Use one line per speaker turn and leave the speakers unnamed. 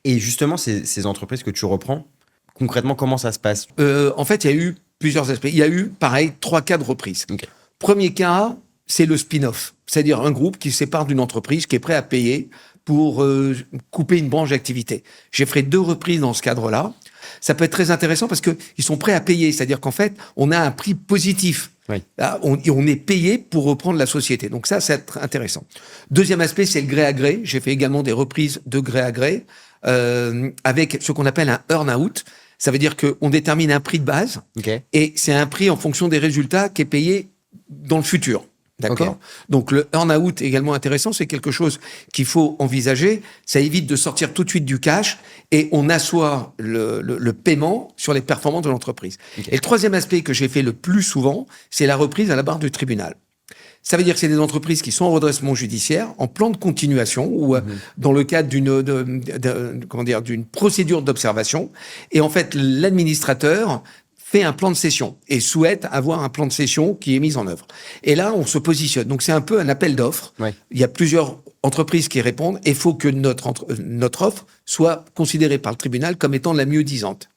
Et justement, ces entreprises que tu reprends, concrètement, comment ça se passe?
En fait, il y a eu plusieurs aspects. Il y a eu, pareil, 3 cas de reprise.
Ok.
Premier cas, c'est le spin-off, c'est-à-dire un groupe qui se sépare d'une entreprise qui est prêt à payer pour couper une branche d'activité. J'ai fait 2 reprises dans ce cadre-là. Ça peut être très intéressant parce qu'ils sont prêts à payer, c'est-à-dire qu'en fait, on a un prix positif.
Oui.
Là, on est payé pour reprendre la société. Donc ça, c'est intéressant. Deuxième aspect, c'est le gré à gré. J'ai fait également des reprises de gré à gré avec ce qu'on appelle un earn-out. Ça veut dire qu'on détermine un prix de base et c'est un prix en fonction des résultats qui est payé dans le futur. D'accord.
Okay.
Donc le earn-out également intéressant, c'est quelque chose qu'il faut envisager. Ça évite de sortir tout de suite du cash et on assoit le paiement sur les performances de l'entreprise. Okay. Et le troisième aspect que j'ai fait le plus souvent, c'est la reprise à la barre du tribunal. Ça veut dire que c'est des entreprises qui sont en redressement judiciaire, en plan de continuation ou dans le cadre d'une procédure d'observation. Et en fait, l'administrateur fait un plan de cession et souhaite avoir un plan de cession qui est mis en œuvre. Et là, on se positionne. Donc, c'est un peu un appel d'offres. Ouais. Il y a plusieurs entreprises qui répondent et il faut que notre offre soit considérée par le tribunal comme étant la mieux disante.